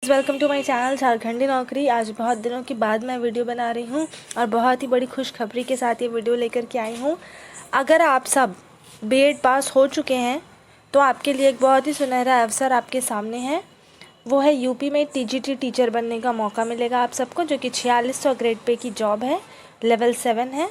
Welcome to my channel झारखंडी नौकरी। आज बहुत दिनों के बाद मैं वीडियो बना रही हूँ और बहुत ही बड़ी खुशखबरी के साथ ये वीडियो लेकर के आई हूँ। अगर आप सब बीएड पास हो चुके हैं तो आपके लिए एक बहुत ही सुनहरा अवसर आपके सामने है। वो है यूपी में टीजीटी टीचर बनने का मौका मिलेगा आप सबको, जो कि 4600 ग्रेड पे की जॉब है, लेवल 7 है।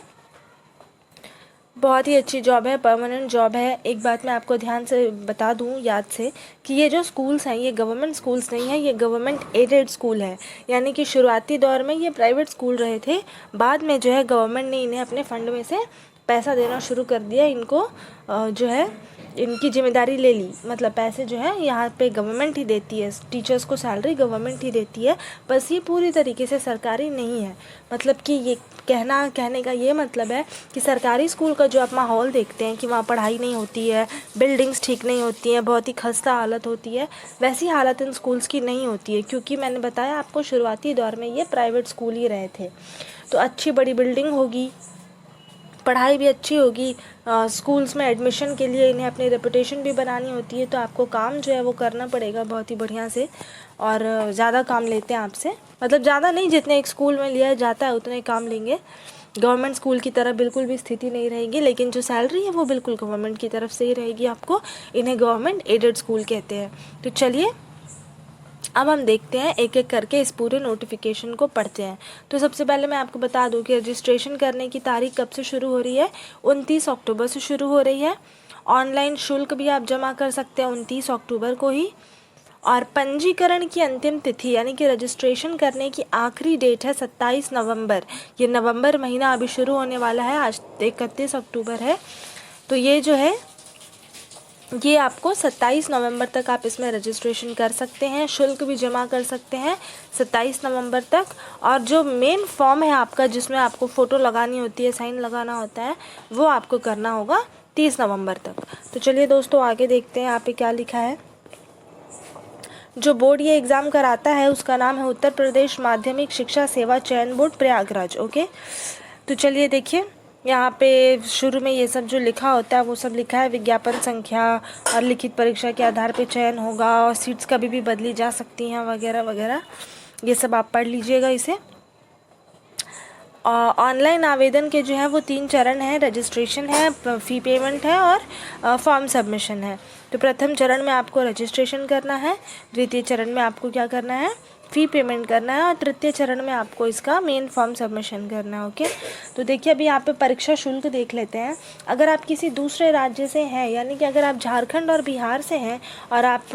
बहुत ही अच्छी जॉब है, परमानेंट जॉब है। एक बात मैं आपको ध्यान से बता दूं, याद से, कि ये जो स्कूल्स हैं ये गवर्नमेंट स्कूल्स नहीं है, ये गवर्नमेंट एडेड स्कूल है। यानी कि शुरुआती दौर में ये प्राइवेट स्कूल रहे थे, बाद में जो है गवर्नमेंट ने इन्हें अपने फंड में से पैसा देना शुरू कर दिया। इनको जो है इनकी जिम्मेदारी ले ली, मतलब पैसे जो है यहाँ पे गवर्नमेंट ही देती है, टीचर्स को सैलरी गवर्नमेंट ही देती है। बस ये पूरी तरीके से सरकारी नहीं है। मतलब कि ये कहने का ये मतलब है कि सरकारी स्कूल का जो आप माहौल देखते हैं कि वहाँ पढ़ाई नहीं होती है, बिल्डिंग्स ठीक नहीं होती हैं, बहुत ही खस्ता हालत होती है, वैसी हालत इन स्कूल्स की नहीं होती है। क्योंकि मैंने बताया आपको, शुरुआती दौर में ये प्राइवेट स्कूल ही रहे थे। तो अच्छी बड़ी बिल्डिंग होगी, पढ़ाई भी अच्छी होगी, स्कूल्स में एडमिशन के लिए इन्हें अपनी रेपुटेशन भी बनानी होती है। तो आपको काम जो है वो करना पड़ेगा बहुत ही बढ़िया से, और ज़्यादा काम लेते हैं आपसे, मतलब ज़्यादा नहीं, जितने एक स्कूल में लिया जाता है उतने काम लेंगे। गवर्नमेंट स्कूल की तरह बिल्कुल भी स्थिति नहीं रहेगी, लेकिन जो सैलरी है वो बिल्कुल गवर्नमेंट की तरफ से ही रहेगी आपको। इन्हें गवर्नमेंट एडेड स्कूल कहते हैं। तो चलिए अब हम देखते हैं, एक एक करके इस पूरे नोटिफिकेशन को पढ़ते हैं। तो सबसे पहले मैं आपको बता दूं कि रजिस्ट्रेशन करने की तारीख कब से शुरू हो रही है। 29 अक्टूबर से शुरू हो रही है। ऑनलाइन शुल्क भी आप जमा कर सकते हैं 29 अक्टूबर को ही। और पंजीकरण की अंतिम तिथि, यानी कि रजिस्ट्रेशन करने की आखिरी डेट है 27 नवंबर। ये नवंबर महीना अभी शुरू होने वाला है, आज 31 अक्टूबर है। तो ये जो है ये आपको 27 नवंबर तक आप इसमें रजिस्ट्रेशन कर सकते हैं, शुल्क भी जमा कर सकते हैं 27 नवंबर तक। और जो मेन फॉर्म है आपका, जिसमें आपको फ़ोटो लगानी होती है, साइन लगाना होता है, वो आपको करना होगा 30 नवंबर तक। तो चलिए दोस्तों आगे देखते हैं यहाँ पे क्या लिखा है। जो बोर्ड ये एग्ज़ाम कराता है उसका नाम है उत्तर प्रदेश माध्यमिक शिक्षा सेवा चयन बोर्ड, प्रयागराज। ओके, तो चलिए देखिए, यहाँ पे शुरू में ये सब जो लिखा होता है वो सब लिखा है। विज्ञापन संख्या और लिखित परीक्षा के आधार पे चयन होगा, और सीट्स कभी भी बदली जा सकती हैं वगैरह वगैरह, ये सब आप पढ़ लीजिएगा इसे। ऑनलाइन आवेदन के जो है वो 3 चरण हैं। रजिस्ट्रेशन है, फ़ी पेमेंट है, और फॉर्म सबमिशन है। तो प्रथम चरण में आपको रजिस्ट्रेशन करना है, द्वितीय चरण में आपको क्या करना है, फ़ी पेमेंट करना है, और तृतीय चरण में आपको इसका मेन फॉर्म सबमिशन करना है। ओके, तो देखिए अभी यहाँ पे परीक्षा शुल्क देख लेते हैं। अगर आप किसी दूसरे राज्य से हैं, यानी कि अगर आप झारखंड और बिहार से हैं और आप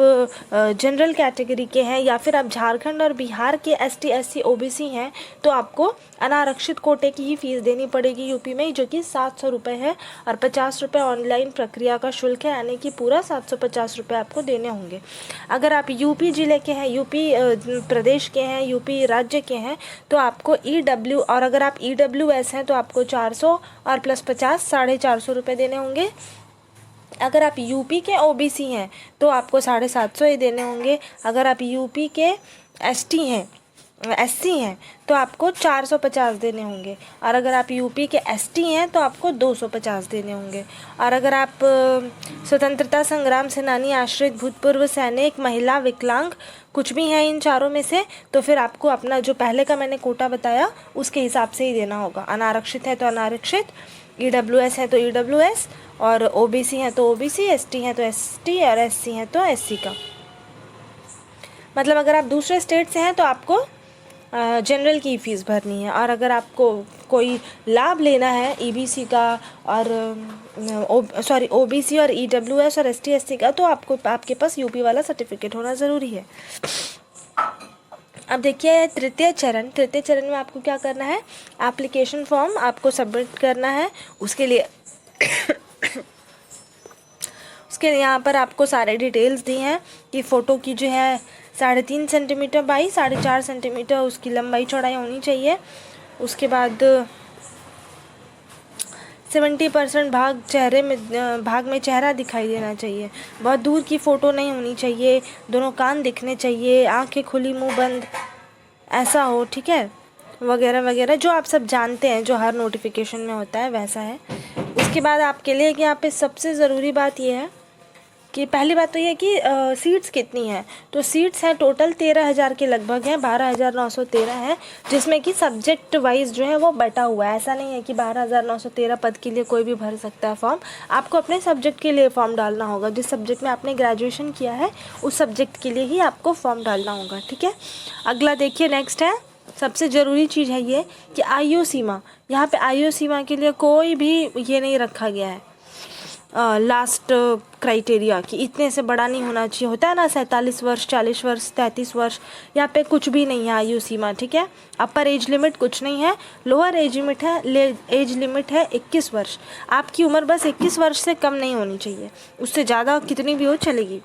जनरल कैटेगरी के हैं, या फिर आप झारखंड और बिहार के ST SC OBC हैं, तो आपको अनारक्षित कोटे की ही फीस देनी पड़ेगी यूपी में, जो कि 700 रुपये है, और 50 रुपये ऑनलाइन प्रक्रिया का शुल्क है, यानी कि पूरा 750 रुपये आपको देने होंगे। अगर आप यूपी ज़िले के हैं, यूपी प्रदेश के हैं, यूपी राज्य के हैं, तो आपको EW, और अगर आप EWS हैं तो आपको 400 और प्लस 50 450 रुपये देने होंगे। अगर आप यूपी के OBC हैं तो आपको 750 ही देने होंगे। अगर आप यूपी के ST हैं, SC हैं, तो आपको 450 देने होंगे। और अगर आप यूपी के ST हैं तो आपको 250 देने होंगे। और अगर आप स्वतंत्रता संग्राम सेनानी, आश्रित, भूतपूर्व सैनिक, महिला, विकलांग कुछ भी हैं इन चारों में से, तो फिर आपको अपना जो पहले का मैंने कोटा बताया उसके हिसाब से ही देना होगा। अनारक्षित है तो अनारक्षित, EWS है तो EWS, और OBC है तो OBC, ST है तो ST, और SC है तो SC का। मतलब अगर आप दूसरे स्टेट से हैं तो आपको जनरल की फ़ीस भरनी है। और अगर आपको कोई लाभ लेना है EBC का और OBC और EWS और ST SC का, तो आपको आपके पास यूपी वाला सर्टिफिकेट होना ज़रूरी है। अब देखिए तृतीय चरण में आपको क्या करना है, एप्लीकेशन फॉर्म आपको सबमिट करना है। उसके लिए यहाँ पर आपको सारे डिटेल्स दी हैं कि फ़ोटो की जो है 3.5 सेंटीमीटर बाई 4.5 सेंटीमीटर उसकी लंबाई चौड़ाई होनी चाहिए। उसके बाद 70% भाग में चेहरा दिखाई देना चाहिए। बहुत दूर की फ़ोटो नहीं होनी चाहिए, दोनों कान दिखने चाहिए, आंखें खुली मुंह बंद ऐसा हो, ठीक है, वगैरह वगैरह, जो आप सब जानते हैं, जो हर नोटिफिकेशन में होता है वैसा है। उसके बाद आपके लिए कि यहाँ पे सबसे ज़रूरी बात यह है कि पहली बात तो ये है कि सीट्स कितनी हैं। तो सीट्स हैं टोटल 13,000 के लगभग हैं, 12,913 हैं, जिसमें कि सब्जेक्ट वाइज जो है वो बटा हुआ है। ऐसा नहीं है कि 12,913 पद के लिए कोई भी भर सकता है फॉर्म। आपको अपने सब्जेक्ट के लिए फॉर्म डालना होगा, जिस सब्जेक्ट में आपने ग्रेजुएशन किया है उस सब्जेक्ट के लिए ही आपको फॉर्म डालना होगा, ठीक है। अगला देखिए, नेक्स्ट है, सबसे ज़रूरी चीज़ है ये कि आयु सीमा। यहाँ पे आयु सीमा के लिए कोई भी ये नहीं रखा गया है लास्ट क्राइटेरिया कि इतने से बड़ा नहीं होना चाहिए। होता है ना 47 वर्ष, 40 वर्ष, 33 वर्ष, यहाँ पे कुछ भी नहीं है आयु सीमा, ठीक है। अपर एज लिमिट कुछ नहीं है, लोअर एज लिमिट है, एज लिमिट है 21 वर्ष। आपकी उम्र बस 21 वर्ष से कम नहीं होनी चाहिए, उससे ज़्यादा कितनी भी हो चलेगी।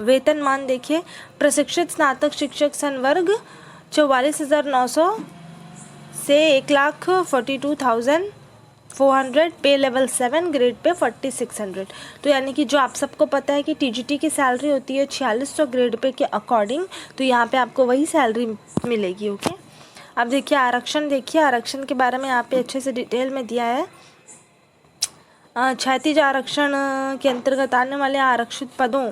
वेतनमान देखिए, प्रशिक्षित स्नातक शिक्षक संवर्ग 44,900 से 1,42,400, पे लेवल 7, ग्रेड पे 4,600। तो यानी कि जो आप सबको पता है कि टीजीटी की सैलरी होती है 4600 ग्रेड पे के अकॉर्डिंग, तो यहाँ पे आपको वही सैलरी मिलेगी, ओके। अब देखिए आरक्षण, देखिए आरक्षण के बारे में यहाँ पे अच्छे से डिटेल में दिया है। क्षैतिज आरक्षण के अंतर्गत आने वाले आरक्षित पदों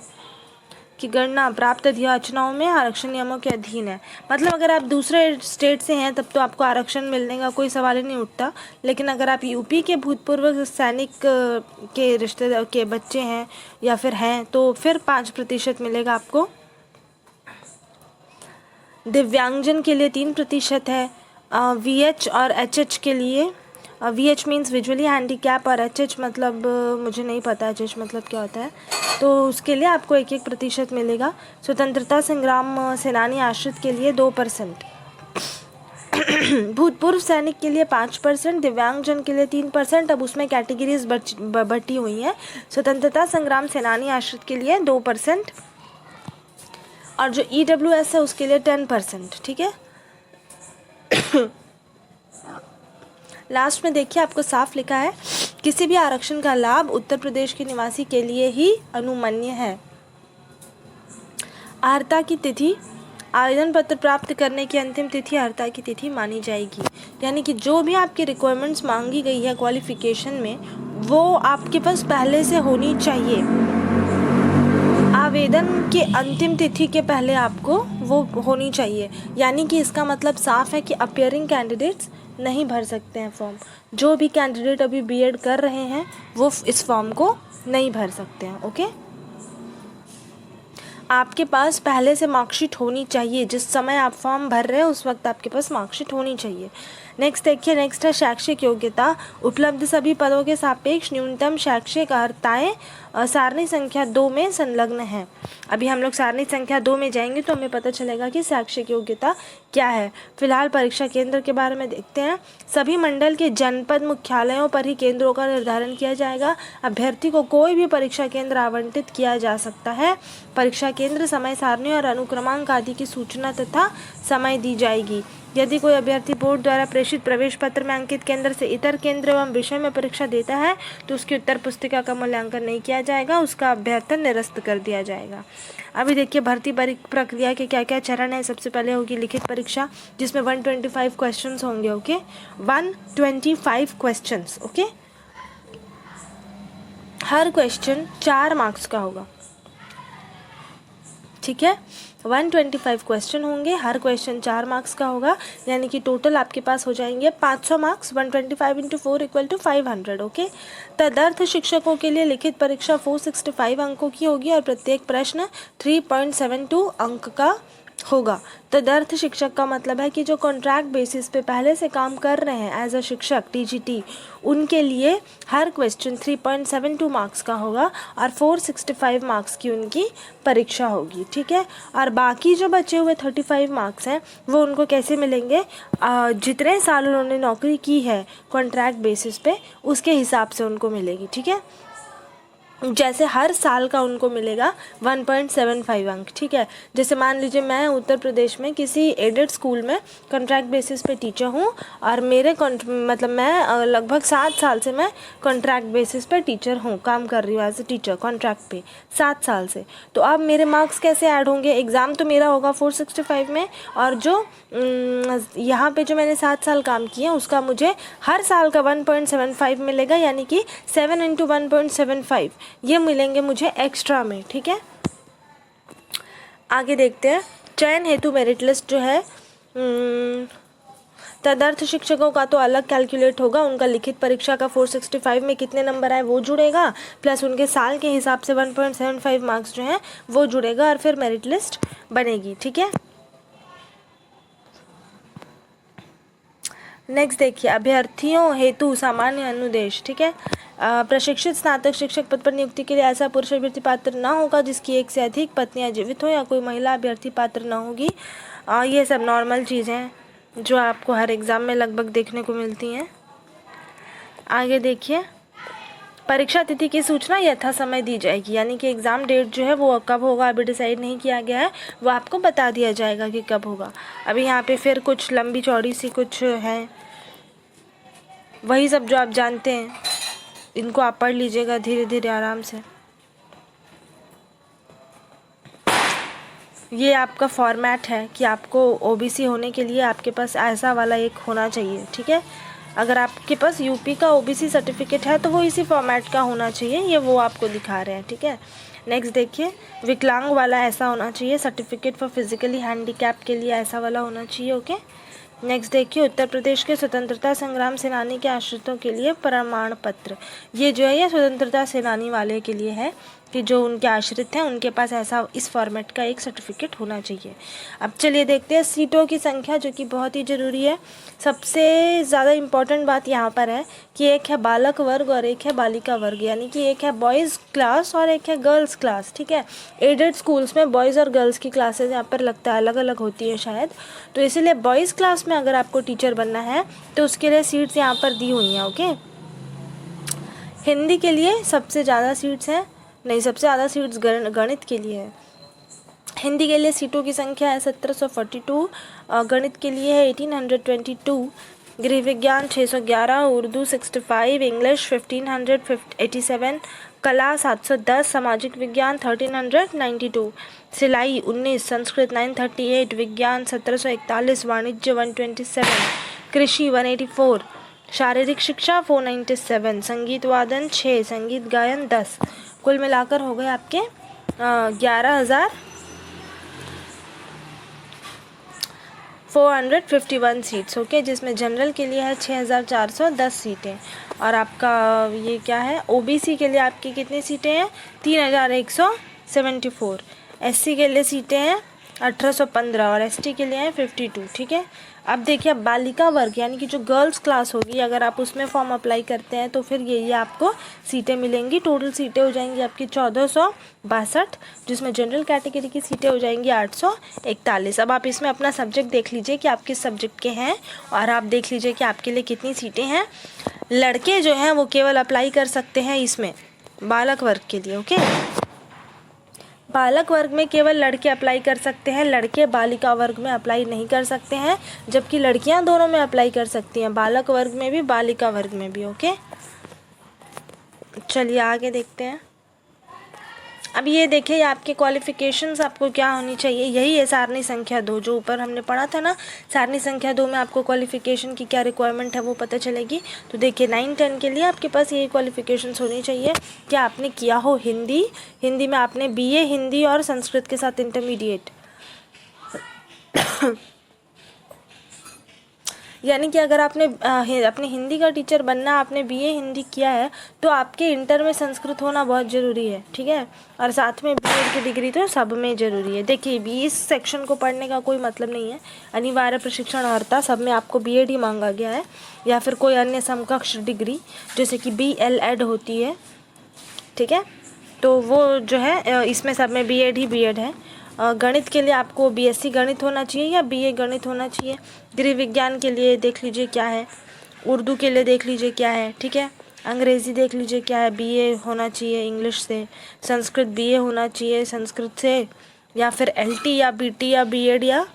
की गणना प्राप्त अधियाचनाओं में आरक्षण नियमों के अधीन है। मतलब अगर आप दूसरे स्टेट से हैं तब तो आपको आरक्षण मिलने का कोई सवाल ही नहीं उठता, लेकिन अगर आप यूपी के भूतपूर्व सैनिक के रिश्तेदार के बच्चे हैं या फिर हैं तो फिर 5% मिलेगा आपको। दिव्यांगजन के लिए 3% है। VH और HH के लिए, VH मीन्स विजुअली हैंडीकैप और HH मतलब मुझे नहीं पता HH मतलब क्या होता है, तो उसके लिए आपको 1% मिलेगा। स्वतंत्रता संग्राम सेनानी आश्रित के लिए 2%, भूतपूर्व सैनिक के लिए 5%, दिव्यांगजन के लिए 3%। अब उसमें कैटेगरीज बटी हुई हैं। स्वतंत्रता संग्राम सेनानी आश्रित के लिए 2% और जो EWS है उसके लिए 10%, ठीक है। लास्ट में देखिए आपको साफ लिखा है, किसी भी आरक्षण का लाभ उत्तर प्रदेश के निवासी के लिए ही अनुमन्य है। अर्हता की तिथि, आवेदन पत्र प्राप्त करने की अंतिम तिथि अर्हता की तिथि मानी जाएगी। यानी कि जो भी आपकी रिक्वायरमेंट्स मांगी गई है क्वालिफिकेशन में, वो आपके पास पहले से होनी चाहिए। आवेदन के अंतिम तिथि के पहले आपको वो होनी चाहिए। यानी कि इसका मतलब साफ है कि अपीयरिंग कैंडिडेट्स नहीं भर सकते हैं फॉर्म। जो भी कैंडिडेट अभी बीएड कर रहे हैं वो इस फॉर्म को नहीं भर सकते हैं, ओके। आपके पास पहले से मार्कशीट होनी चाहिए, जिस समय आप फॉर्म भर रहे हैं उस वक्त आपके पास मार्कशीट होनी चाहिए। नेक्स्ट देखिए, नेक्स्ट है शैक्षिक योग्यता। उपलब्ध सभी पदों के सापेक्ष न्यूनतम शैक्षिक अर्हताएँ सारणी संख्या 2 में संलग्न है। अभी हम लोग सारणी संख्या 2 में जाएंगे तो हमें पता चलेगा कि शैक्षिक योग्यता क्या है। फिलहाल परीक्षा केंद्र के बारे में देखते हैं। सभी मंडल के जनपद मुख्यालयों पर ही केंद्रों का निर्धारण किया जाएगा। अभ्यर्थी को कोई भी परीक्षा केंद्र आवंटित किया जा सकता है। परीक्षा केंद्र, समय सारणी और अनुक्रमांक आदि की सूचना तथा समय दी जाएगी। यदि कोई अभ्यर्थी बोर्ड द्वारा प्रेषित प्रवेश पत्र में अंकित केंद्र से इतर केंद्र एवं विषय में परीक्षा देता है तो उसकी उत्तर पुस्तिका का मूल्यांकन नहीं किया जाएगा, उसका अभ्यर्थन निरस्त कर दिया जाएगा। अभी देखिए भर्ती प्रक्रिया के क्या क्या चरण है। सबसे पहले होगी लिखित परीक्षा, जिसमें 125 क्वेश्चंस होंगे, ओके। 125 questions, okay. हर क्वेश्चन 4 मार्क्स का होगा, ठीक है। 125 क्वेश्चन होंगे, हर क्वेश्चन 4 मार्क्स का होगा, यानी कि टोटल आपके पास हो जाएंगे 500 मार्क्स। 125 × 4 = 500, ओके। तदर्थ शिक्षकों के लिए लिखित परीक्षा 465 अंकों की होगी और प्रत्येक प्रश्न 3.72 अंक का होगा। तदर्थ शिक्षक का मतलब है कि जो कॉन्ट्रैक्ट बेसिस पे पहले से काम कर रहे हैं एज अ शिक्षक टीजीटी, उनके लिए हर क्वेश्चन 3.72 मार्क्स का होगा और 465 मार्क्स की उनकी परीक्षा होगी, ठीक है। और बाकी जो बचे हुए 35 मार्क्स हैं वो उनको कैसे मिलेंगे, जितने साल उन्होंने नौकरी की है कॉन्ट्रैक्ट बेसिस पे उसके हिसाब से उनको मिलेगी, ठीक है। जैसे हर साल का उनको मिलेगा 1.75 अंक, ठीक है। जैसे मान लीजिए मैं उत्तर प्रदेश में किसी एडेड स्कूल में कॉन्ट्रैक्ट बेसिस पे टीचर हूँ और मेरे मतलब मैं लगभग 7 साल से मैं कॉन्ट्रैक्ट बेसिस पे टीचर हूँ, काम कर रही हूँ एज ए टीचर कॉन्ट्रैक्ट पे 7 साल से। तो अब मेरे मार्क्स कैसे ऐड होंगे, एग्ज़ाम तो मेरा होगा 465 में और जो यहाँ पे जो मैंने 7 साल काम किया उसका मुझे हर साल का 1.75 मिलेगा, यानी कि 7 × 1.75 ये मिलेंगे मुझे एक्स्ट्रा में, ठीक है। आगे देखते हैं। चयन हेतु मेरिट लिस्ट जो है तदर्थ शिक्षकों का तो अलग कैलकुलेट होगा, उनका लिखित परीक्षा का 465 में कितने नंबर आए वो जुड़ेगा, प्लस उनके साल के हिसाब से 1.75 मार्क्स जो हैं वो जुड़ेगा, और फिर मेरिट लिस्ट बनेगी, ठीक है। नेक्स्ट देखिए, अभ्यर्थियों हेतु सामान्य अनुदेश, ठीक है। प्रशिक्षित स्नातक शिक्षक पद पर नियुक्ति के लिए ऐसा पुरुष अभ्यर्थी पात्र न होगा जिसकी एक से अधिक पत्नियां जीवित हो, या कोई महिला अभ्यर्थी पात्र न होगी। ये सब नॉर्मल चीज़ें हैं जो आपको हर एग्ज़ाम में लगभग देखने को मिलती हैं। आगे देखिए, परीक्षा तिथि की सूचना यथा समय दी जाएगी, यानी कि एग्ज़ाम डेट जो है वो कब होगा अभी डिसाइड नहीं किया गया है, वो आपको बता दिया जाएगा कि कब होगा। अभी यहाँ पे फिर कुछ लंबी चौड़ी सी कुछ है, वही सब जो आप जानते हैं, इनको आप पढ़ लीजिएगा धीरे धीरे आराम से। ये आपका फॉर्मेट है कि आपको ओबीसी होने के लिए आपके पास ऐसा वाला एक होना चाहिए, ठीक है। अगर आपके पास यूपी का ओबीसी सर्टिफिकेट है तो वो इसी फॉर्मेट का होना चाहिए, ये वो आपको दिखा रहे हैं, ठीक है। नेक्स्ट देखिए, विकलांग वाला ऐसा होना चाहिए, सर्टिफिकेट फॉर फिजिकली हैंडीकैप के लिए ऐसा वाला होना चाहिए, ओके। नेक्स्ट देखिए, उत्तर प्रदेश के स्वतंत्रता संग्राम सेनानी के आश्रितों के लिए प्रमाण पत्र, ये जो है ये स्वतंत्रता सेनानी वाले के लिए है कि जो उनके आश्रित हैं उनके पास ऐसा इस फॉर्मेट का एक सर्टिफिकेट होना चाहिए। अब चलिए देखते हैं सीटों की संख्या, जो कि बहुत ही ज़रूरी है। सबसे ज़्यादा इम्पॉर्टेंट बात यहाँ पर है कि एक है बालक वर्ग और एक है बालिका वर्ग, यानी कि एक है बॉयज़ क्लास और एक है गर्ल्स क्लास, ठीक है। एडेड स्कूल्स में बॉयज़ और गर्ल्स की क्लासेज यहाँ पर लगता है अलग अलग होती है शायद, तो इसीलिए बॉयज़ क्लास में अगर आपको टीचर बनना है तो उसके लिए सीट्स यहाँ पर दी हुई हैं, ओके। हिंदी के लिए सबसे ज़्यादा सीट्स हैं, नहीं सबसे ज़्यादा सीट्स गणित के लिए है। हिंदी के लिए सीटों की संख्या है 1742, गणित के लिए है 1822, गृह विज्ञान 611, उर्दू 65, इंग्लिश 1587, कला 710, सामाजिक विज्ञान 1392, सिलाई 19, संस्कृत 938, विज्ञान 1741, वाणिज्य 127, कृषि 184, शारीरिक शिक्षा 497, संगीत वादन 6, संगीत गायन 10। कुल मिलाकर हो गए आपके 11,451 सीट्स, ओके, जिसमें जनरल के लिए है 6,410 सीटें, और आपका ये क्या है ओबीसी के लिए आपकी कितनी सीटें हैं 3,174, एससी के लिए सीटें हैं 1815 और एसटी के लिए हैं 52, ठीक है। अब देखिए, बालिका वर्ग यानी कि जो गर्ल्स क्लास होगी, अगर आप उसमें फॉर्म अप्लाई करते हैं तो फिर ये आपको सीटें मिलेंगी। टोटल सीटें हो जाएंगी आपकी 1462, जिसमें जनरल कैटेगरी की सीटें हो जाएंगी 841। अब आप इसमें अपना सब्जेक्ट देख लीजिए कि आप किस सब्जेक्ट के हैं, और आप देख लीजिए कि आपके लिए कितनी सीटें हैं। लड़के जो हैं वो केवल अप्लाई कर सकते हैं इसमें बालक वर्ग के लिए, ओके। बालक वर्ग में केवल लड़के अप्लाई कर सकते हैं, लड़के बालिका वर्ग में अप्लाई नहीं कर सकते हैं, जबकि लड़कियां दोनों में अप्लाई कर सकती हैं, बालक वर्ग में भी बालिका वर्ग में भी, ओके। चलिए आगे देखते हैं। अब ये देखिए, आपके क्वालिफ़िकेशंस आपको क्या होनी चाहिए, यही है सारणी संख्या 2 जो ऊपर हमने पढ़ा था ना। सारणी संख्या 2 में आपको क्वालिफ़िकेशन की क्या रिक्वायरमेंट है वो पता चलेगी। तो देखिए 9-10 के लिए आपके पास यही क्वालिफ़िकेशंस होनी चाहिए कि आपने किया हो हिंदी में आपने BA हिंदी और संस्कृत के साथ इंटरमीडिएट यानी कि अगर आपने अपने हिंदी का टीचर बनना, आपने BA हिंदी किया है तो आपके इंटर में संस्कृत होना बहुत ज़रूरी है, ठीक है। और साथ में BEd की डिग्री तो सब में ज़रूरी है। देखिए 20 सेक्शन को पढ़ने का कोई मतलब नहीं है, अनिवार्य प्रशिक्षण अर्हता सब में आपको BEd ही मांगा गया है, या फिर कोई अन्य समकक्ष डिग्री जैसे कि BLEd होती है, ठीक है। तो वो जो है इसमें सब में BEd ही BEd है। गणित के लिए आपको BSc गणित होना चाहिए या BA गणित होना चाहिए। गृह विज्ञान के लिए देख लीजिए क्या है, उर्दू के लिए देख लीजिए क्या है, ठीक है। अंग्रेज़ी देख लीजिए क्या है, BA होना चाहिए इंग्लिश से, संस्कृत BA होना चाहिए संस्कृत से, या फिर LT या BT या BEd या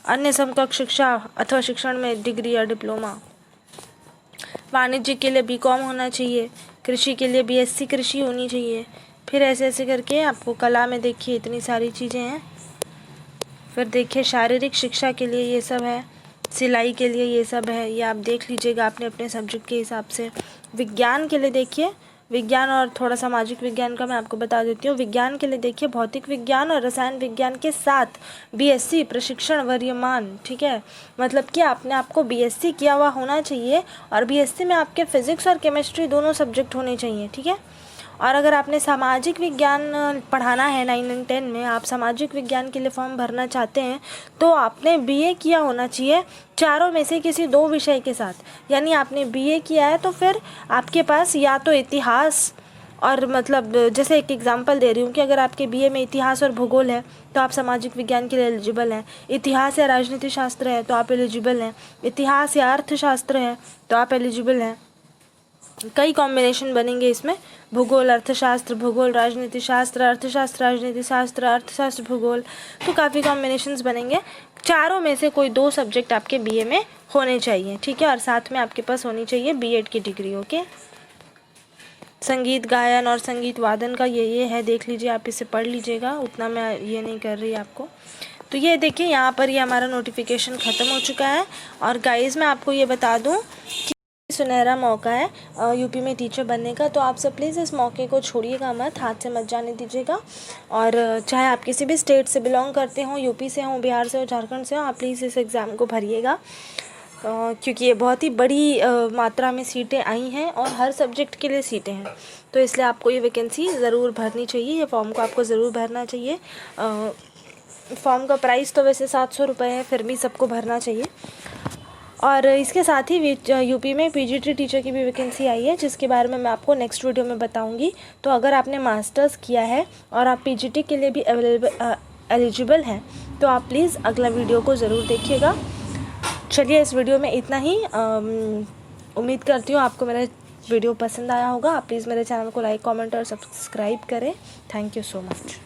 अन्य समकक्ष शिक्षा अथवा शिक्षण में डिग्री या डिप्लोमा। वाणिज्य के लिए BCom होना चाहिए, कृषि के लिए BSc कृषि होनी चाहिए। फिर ऐसे ऐसे करके आपको कला में देखिए इतनी सारी चीज़ें हैं। फिर देखिए शारीरिक शिक्षा के लिए ये सब है, सिलाई के लिए ये सब है, ये आप देख लीजिएगा आपने अपने सब्जेक्ट के हिसाब से। विज्ञान के लिए देखिए विज्ञान और थोड़ा सामाजिक विज्ञान का मैं आपको बता देती हूँ। विज्ञान के लिए देखिए भौतिक विज्ञान और रसायन विज्ञान के साथ बीएससी प्रशिक्षण वरीयमान, ठीक है, मतलब कि आपने आपको बीएससी किया हुआ होना चाहिए और बीएससी में आपके फिजिक्स और केमिस्ट्री दोनों सब्जेक्ट होने चाहिए, ठीक है। और अगर आपने सामाजिक विज्ञान पढ़ाना है 9 और 10 में, आप सामाजिक विज्ञान के लिए फॉर्म भरना चाहते हैं तो आपने बीए किया होना चाहिए चारों में से किसी 2 विषय के साथ। यानी आपने बीए किया है तो फिर आपके पास या तो इतिहास और मतलब जैसे एक एग्जांपल दे रही हूँ कि अगर आपके बीए में इतिहास और भूगोल है तो आप सामाजिक विज्ञान के लिए एलिजिबल हैं। इतिहास या राजनीति शास्त्र है तो आप एलिजिबल हैं। इतिहास या अर्थशास्त्र है तो आप एलिजिबल हैं। कई कॉम्बिनेशन बनेंगे इसमें, भूगोल अर्थशास्त्र, भूगोल राजनीति शास्त्र, अर्थशास्त्र राजनीति शास्त्र, अर्थशास्त्र भूगोल, तो काफ़ी कॉम्बिनेशंस बनेंगे। चारों में से कोई 2 सब्जेक्ट आपके बीए में होने चाहिए, ठीक है। और साथ में आपके पास होनी चाहिए बीएड की डिग्री, ओके। संगीत गायन और संगीत वादन का ये है, देख लीजिए, आप इसे पढ़ लीजिएगा, उतना मैं ये नहीं कर रही आपको। तो ये देखिए यहाँ पर ये हमारा नोटिफिकेशन ख़त्म हो चुका है। और गाइज़ मैं आपको ये बता दूँ कि सुनहरा मौका है यूपी में टीचर बनने का, तो आप सब प्लीज़ इस मौके को छोड़िएगा मत, हाथ से मत जाने दीजिएगा। और चाहे आप किसी भी स्टेट से बिलोंग करते हो, यूपी से हो, बिहार से हो, झारखंड से हो, आप प्लीज़ इस एग्ज़ाम को भरिएगा क्योंकि ये बहुत ही बड़ी मात्रा में सीटें आई हैं और हर सब्जेक्ट के लिए सीटें हैं, तो इसलिए आपको ये वैकेंसी ज़रूर भरनी चाहिए। ये फॉर्म को आपको ज़रूर भरना चाहिए। फॉर्म का प्राइस तो वैसे 700 रुपये है, फिर भी सबको भरना चाहिए। और इसके साथ ही यूपी में पीजीटी टीचर की भी वैकेंसी आई है, जिसके बारे में मैं आपको नेक्स्ट वीडियो में बताऊंगी। तो अगर आपने मास्टर्स किया है और आप पीजीटी के लिए भी एलिजिबल हैं तो आप प्लीज़ अगला वीडियो को ज़रूर देखिएगा। चलिए इस वीडियो में इतना ही। उम्मीद करती हूँ आपको मेरा वीडियो पसंद आया होगा। आप प्लीज़ मेरे चैनल को लाइक, कमेंट और सब्सक्राइब करें। Thank you so much.